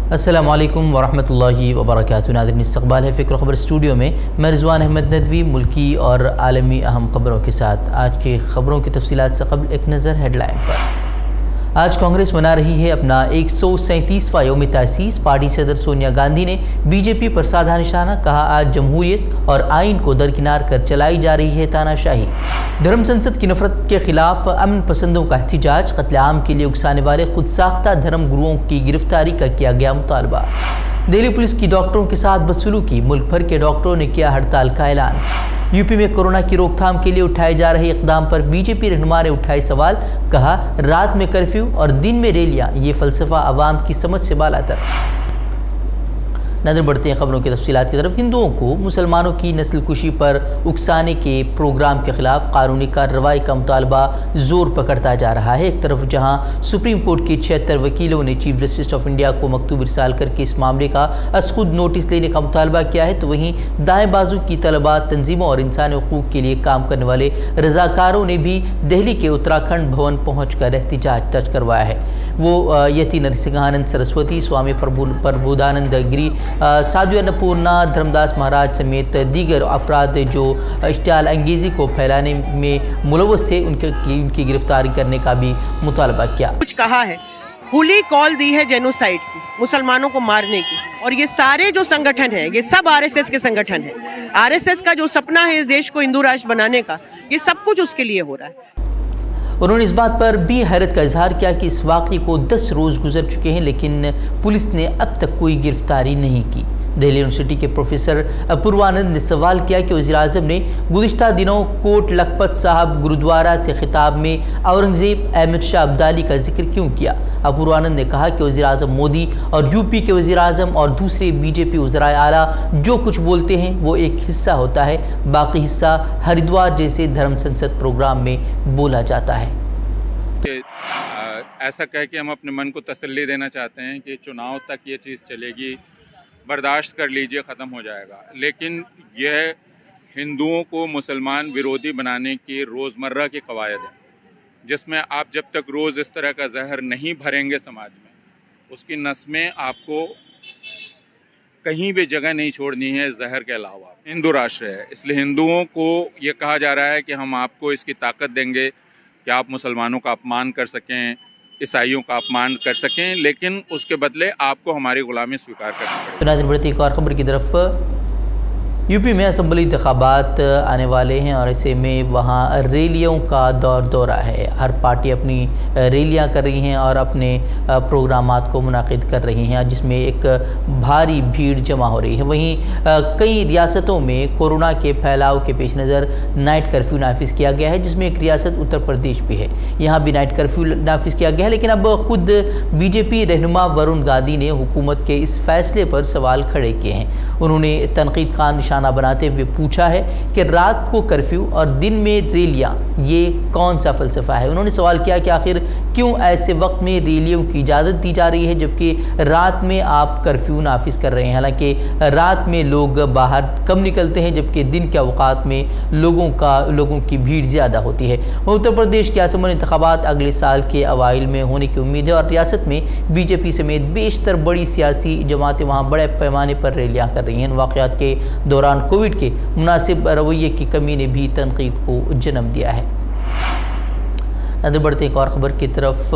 अस्सलामु अलैकुम वरहमतुल्लाहि वबरकातुहू। नाज़रीन, इस्तक़बाल है फ़िक्र ख़बर स्टूडियो में। मैं रिज़वान अहमद नदवी मुल्की और आलमी अहम ख़बरों के साथ। आज की ख़बरों की तफ़सीलात से क़ब्ल एक नज़र हेडलाइन पर। आज कांग्रेस मना रही है अपना 137वां यौम तासीस। पार्टी सदर सोनिया गांधी ने बीजेपी पर साधा निशाना, कहा आज जमहूरियत और आइन को दरकिनार कर चलाई जा रही है तानाशाही। धर्म संसद की नफरत के खिलाफ अमन पसंदों का एहतिजाज, कत्लेआम के लिए उकसाने वाले खुद साख्ता धर्म गुरुओं की गिरफ्तारी का किया गया मुतालबा। दिल्ली पुलिस की डॉक्टरों के साथ बदसलूकी, मुल्क भर के डॉक्टरों ने किया हड़ताल का ऐलान। यूपी में कोरोना की रोकथाम के लिए उठाए जा रहे इक़दाम पर बीजेपी रहनुमा ने उठाए सवाल, कहा रात में कर्फ्यू और दिन में रैलियां, ये फ़लसफ़ा अवाम की समझ से बालातर। नज़र बढ़ते हैं ख़बरों की तफ़सीलात की तरफ। हिंदुओं को मुसलमानों की नस्ल कुशी पर उकसाने के प्रोग्राम के ख़िलाफ़ कानूनी कार्रवाई का मुतालबा ज़ोर पकड़ता जा रहा है। एक तरफ जहां सुप्रीम कोर्ट के 76 वकीलों ने चीफ जस्टिस ऑफ इंडिया को मकतूब इरसाल करके इस मामले का खुद नोटिस लेने का मुतालबा किया है, तो वहीं दाएँ बाजू की तलबा तंजीमों और इंसानी हकूक़ के लिए काम करने वाले रज़ाकारों ने भी दिल्ली के उत्तराखंड भवन पहुँच कर एहतजाज दर्ज करवाया है। वो यति नरसिंहानंद सरस्वती, स्वामी प्रबोधानंद गिरी, साधु अन्नपूर्णा, धर्मदास महाराज समेत दीगर अफराद जो इश्तियाल अंगेज़ी को फैलाने में मुलव्वस थे, उनकी गिरफ्तारी करने का भी मुतालबा किया। कुछ कहा है, खुली कॉल दी है जेनोसाइड की, मुसलमानों को मारने की, और ये सारे जो संगठन हैं ये सब आरएसएस के संगठन हैं। आरएसएस का जो सपना है इस देश को हिंदू राष्ट्र बनाने का, ये सब कुछ उसके लिए हो रहा है। उन्होंने इस बात पर भी हैरत का इजहार किया कि इस वाक़े को 10 रोज़ गुजर चुके हैं लेकिन पुलिस ने अब तक कोई गिरफ्तारी नहीं की। दिल्ली यूनिवर्सिटी के प्रोफेसर पूर्वानंद ने सवाल किया कि वज़ीर-ए-आज़म ने गुज़िश्ता दिनों कोट लखपत साहब गुरुद्वारा से खिताब में औरंगज़ेब अहमद शाह अब्दाली का जिक्र क्यों किया। पूर्वानंद ने कहा कि वज़ीर-ए-आज़म मोदी और यूपी के वज़ीर-ए-आज़म और दूसरे बीजेपी वज़राए आला जो कुछ बोलते हैं वो एक हिस्सा होता है, बाकी हिस्सा हरिद्वार जैसे धर्म संसद प्रोग्राम में बोला जाता है। ऐसा कह के हम अपने मन को तसल्ली देना चाहते हैं कि चुनाव तक ये चीज़ चलेगी, बर्दाश्त कर लीजिए, ख़त्म हो जाएगा, लेकिन यह हिंदुओं को मुसलमान विरोधी बनाने की रोज़मर्रा की कवायद है, जिसमें आप जब तक रोज़ इस तरह का जहर नहीं भरेंगे समाज में, उसकी नस में आपको कहीं भी जगह नहीं छोड़नी है जहर के अलावा। हिंदू राष्ट्र है, इसलिए हिंदुओं को ये कहा जा रहा है कि हम आपको इसकी ताकत देंगे कि आप मुसलमानों का अपमान कर सकें, ईसाइयों का अपमान कर सकें, लेकिन उसके बदले आपको हमारी गुलामी स्वीकार करनी पड़ेगी। बढ़ती एक और खबर की तरफ। यूपी में असम्बली इंतखाबात आने वाले हैं और ऐसे में वहाँ रैलियों का दौरा है। हर पार्टी अपनी रैलियाँ कर रही हैं और अपने प्रोग्रामात को मुनाकिद कर रही हैं, जिसमें एक भारी भीड़ जमा हो रही है। वहीं कई रियासतों में कोरोना के फैलाव के पेश नज़र नाइट कर्फ्यू नाफिज किया गया है, जिसमें एक रियासत उत्तर प्रदेश भी है। यहाँ भी नाइट कर्फ्यू नाफिज किया गया है, लेकिन अब खुद बीजेपी रहनुमा वरुण गांधी ने हुकूमत के इस फैसले पर सवाल खड़े किए हैं। उन्होंने तनकीद का निशाना बनाते हुए पूछा है कि रात को कर्फ्यू और दिन में रैलियां, ये कौन सा फ़लसफ़ा है। उन्होंने सवाल किया कि आखिर क्यों ऐसे वक्त में रैलियों की इजाज़त दी जा रही है जबकि रात में आप कर्फ्यू नाफिज कर रहे हैं। हालांकि रात में लोग बाहर कम निकलते हैं जबकि दिन के अवकात में लोगों की भीड़ ज़्यादा होती है। उत्तर प्रदेश के असम्बली इंतखाबात अगले साल के अवाइल में होने की उम्मीद है और रियासत में बीजेपी समेत बेशतर बड़ी सियासी जमातें वहाँ बड़े पैमाने पर रैलियाँ कर रही हैं। वाक़यात के दौरान कोविड के मुनासिब रवैये की कमी ने भी तनकीद को जन्म दिया है। नज़र बढ़ते एक और ख़बर की तरफ।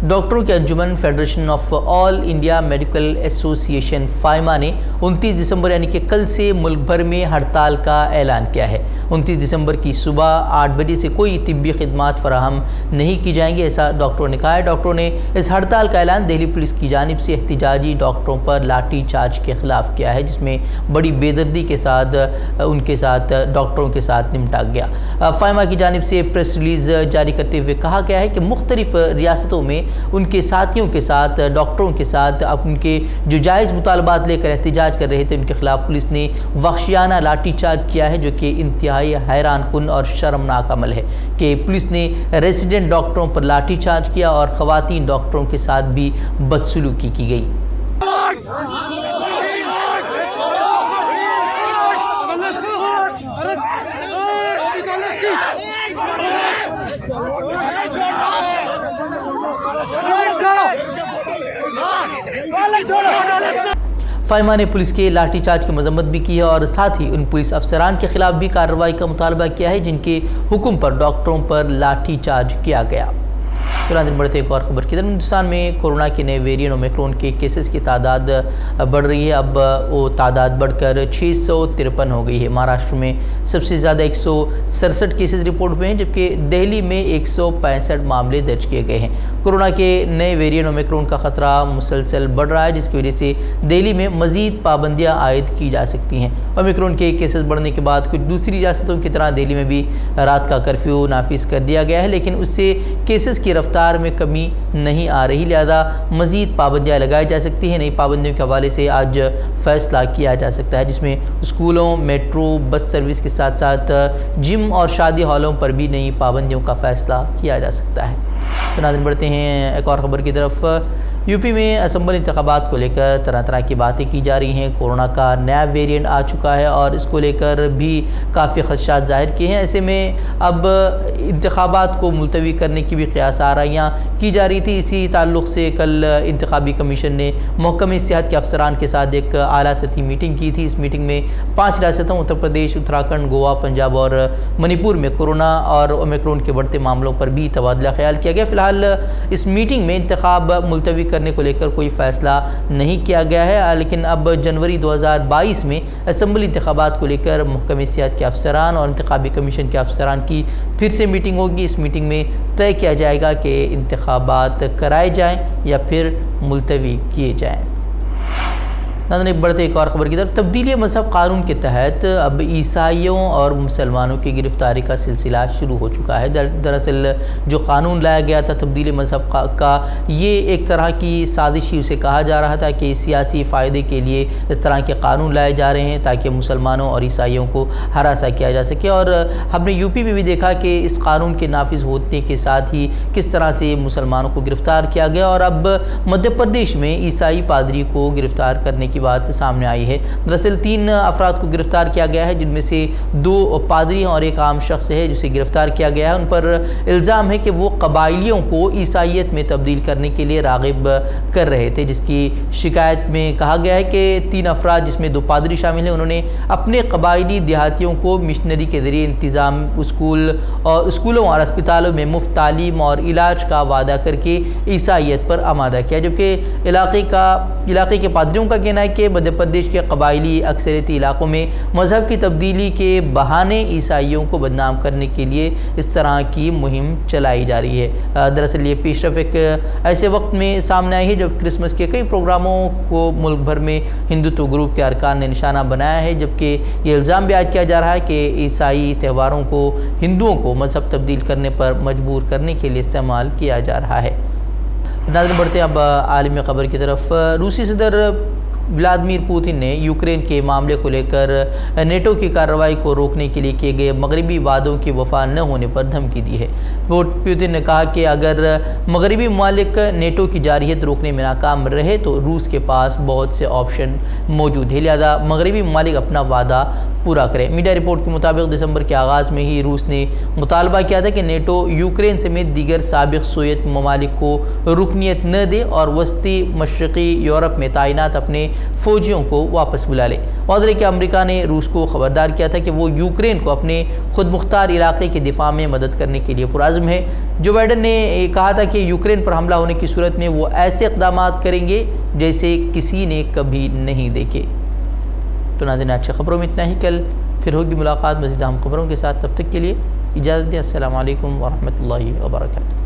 डॉक्टरों के अंजुमन federation of all India medical association FAIMA ने 29 दिसंबर यानी कि कल से मुल्क भर में हड़ताल का ऐलान किया है। 29 दिसंबर की सुबह 8 बजे से कोई तिब्बी खिदमात फराहम नहीं की जाएंगी, ऐसा डॉक्टरों ने कहा है। डॉक्टरों ने इस हड़ताल का ऐलान दिल्ली पुलिस की जानिब से एहतिजाजी डॉक्टरों पर लाठी चार्ज के ख़िलाफ़ किया है, जिसमें बड़ी बेदर्दी के साथ उनके साथ डॉक्टरों के साथ निपटा गया। फाइमा की जानिब से प्रेस रिलीज़ जारी करते हुए कहा गया है कि मुख्तलिफ़ रियासतों में उनके साथियों के साथ डॉक्टरों के साथ अब उनके जो जायज़ मुतालबात लेकर एहतिजाज कर रहे थे उनके ख़िलाफ़ पुलिस ने वहशियाना लाठी चार्ज किया है, जो कि इंतहाई हैरान कुन और शर्मनाक अमल है कि पुलिस ने रेसिडेंट डॉक्टरों पर लाठी चार्ज किया और ख़वातीन डॉक्टरों के साथ भी बदसलूकी की गई। Let's go! फाहिमा ने पुलिस के लाठी चार्ज की मजम्मत भी की है और साथ ही उन पुलिस अफसरान के खिलाफ भी कार्रवाई का मुतालबा किया है जिनके हुक्म पर डॉक्टरों पर लाठी चार्ज किया गया। दिन बढ़ते एक और खबर की तरफ, हिंदुस्तान में कोरोना के नए वेरिएंट ओमिक्रॉन के केसेस की तादाद बढ़ रही है। अब वो तादाद बढ़कर 653 हो गई है। महाराष्ट्र में सबसे ज़्यादा 167 केसेस रिपोर्ट हुए हैं, जबकि दिल्ली में 165 मामले दर्ज किए गए हैं। कोरोना के नए वेरिएंट ओमिक्रॉन का ख़तरा मुसलसल बढ़ रहा है, जिसकी वजह से दिल्ली में मज़ीद पाबंदियाँ आयद की जा सकती हैं। ओमिक्रॉन के केसेस बढ़ने के बाद कुछ दूसरी रियासतों की तरह दिल्ली में भी रात का कर्फ्यू नाफिज कर दिया गया है, लेकिन उससे केसेस की रफ्तार में कमी नहीं आ रही, लिहाजा मज़ीद पाबंदियाँ लगाई जा सकती हैं। नई पाबंदियों के हवाले से आज फ़ैसला किया जा सकता है, जिसमें स्कूलों, मेट्रो, बस सर्विस के साथ साथ जिम और शादी हॉलों पर भी नई पाबंदियों का फ़ैसला किया जा सकता है। तो नाज़रीन बढ़ते हैं एक और ख़बर की तरफ। यूपी में असम्बली इंतखाबात को लेकर तरह तरह की बातें की जा रही हैं। कोरोना का नया वेरिएंट आ चुका है और इसको लेकर भी काफ़ी खदशात ज़ाहिर किए हैं। ऐसे में अब इंतखाबात को मुलतवी करने की भी क़यास आराइयाँ की जा रही थी। इसी ताल्लुक़ से कल इंतखाबी कमीशन ने महकमे सेहत के अफसरान के साथ एक आला सतही मीटिंग की थी। इस मीटिंग में 5 रियासतों उत्तर प्रदेश, उत्तराखंड, गोवा, पंजाब और मणिपुर में कोरोना और ओमिक्रॉन के बढ़ते मामलों पर भी तबादला ख्याल किया गया। फ़िलहाल इस मीटिंग में इंतखाब मुलतवी करने को लेकर कोई फ़ैसला नहीं किया गया है, लेकिन अब जनवरी 2022 में असम्बली इंतखाबात को लेकर महकमे सेहत के अफसरान और इंतखाबी कमीशन के अफसरान की फिर से मीटिंग होगी। इस मीटिंग में तय किया जाएगा कि इंतखाबात कराए जाएं या फिर मुलतवी किए जाएं। नाज़रीन बढ़ते एक और ख़बर की तरफ। तब्दीली मज़हब क़ानून के तहत अब ईसाइयों और मुसलमानों की गिरफ़्तारी का सिलसिला शुरू हो चुका है। दरअसल जो क़ानून लाया गया था तब्दीली मज़हब का, ये एक तरह की साजिश ही उसे कहा जा रहा था कि सियासी फ़ायदे के लिए इस तरह के क़ानून लाए जा रहे हैं ताकि मुसलमानों और ईसाइयों को हरासा किया जा सके। और हमने यूपी में भी देखा कि इस क़ानून के नाफिज होने के साथ ही किस तरह से मुसलमानों को गिरफ़्तार किया गया, और अब मध्य प्रदेश में ईसाई पादरी को गिरफ़्तार करने की बात सामने आई है। दरअसल 3 अफराद को गिरफ्तार किया गया है, जिनमें से 2 पादरी और एक आम शख्स है जिसे गिरफ्तार किया गया है। उन पर इल्ज़ाम है कि वो कबाइलियों को ईसाइयत में तब्दील करने के लिए राग़िब कर रहे थे, जिसकी शिकायत में कहा गया है कि 3 अफराद जिसमें 2 पादरी शामिल हैं, उन्होंने अपने कबाइली देहातियों को मिशनरी के ज़रिए इंतज़ाम स्कूलों और अस्पतालों में मुफ्त तालीम और इलाज का वादा करके ईसाइयत पर आमादा किया। जबकि इलाके के पादरियों का कहना है कि मध्य प्रदेश के कबाइली अक्सरियती इलाकों में मज़हब की तब्दीली के बहाने ईसाइयों को बदनाम करने के लिए इस तरह की मुहिम चलाई जा रही है। दरअसल ये पेशरफ एक ऐसे वक्त में सामने आई है जब क्रिसमस के कई प्रोग्रामों को मुल्क भर में हिंदुत्व ग्रुप के अरकान ने निशाना बनाया है, जबकि ये इल्ज़ाम भी आज किया जा रहा है कि ईसाई त्यौहारों को हिंदुओं को मज़हब तब्दील करने पर मजबूर करने के लिए इस्तेमाल किया जा रहा है। नाज़रीन बढ़ते हैं अब आलमी ख़बर की तरफ। रूसी सदर व्लादिमीर पुतिन ने यूक्रेन के मामले को लेकर नेटो की कार्रवाई को रोकने के लिए किए गए मगरबी वादों की वफा न होने पर धमकी दी है। पुतिन ने कहा कि अगर मगरबी ममालिक नेटो की जारियत रोकने में नाकाम रहे तो रूस के पास बहुत से ऑप्शन मौजूद है, लिहाजा मगरबी ममालिक अपना वादा पूरा करें। मीडिया रिपोर्ट के मुताबिक दिसंबर के आगाज़ में ही रूस ने मुतालबा किया था कि नेटो यूक्रेन समेत दीगर साबिक सोवियत ममालिक को रुकनीत न दे और वस्ती मशरक़ी यूरोप में तैनात अपने फ़ौजियों को वापस बुला ले। वाज़ह है कि अमेरिका ने रूस को ख़बरदार किया था कि वो यूक्रेन को अपने खुद मुख्तार इलाके के दिफा में मदद करने के लिए पुरज़्म है। जो बाइडन ने कहा था कि यूक्रेन पर हमला होने की सूरत में वो ऐसे इक़दाम करेंगे जैसे किसी ने कभी नहीं देखे। तो नाज़रीन आज की ख़बरों में इतना ही, कल फिर होगी मुलाकात मज़ीद अहम ख़बरों के साथ। तब तक के लिए इजाज़त दें। अस्सलामु अलैकुम व रहमतुल्लाहि व बरकातुहू।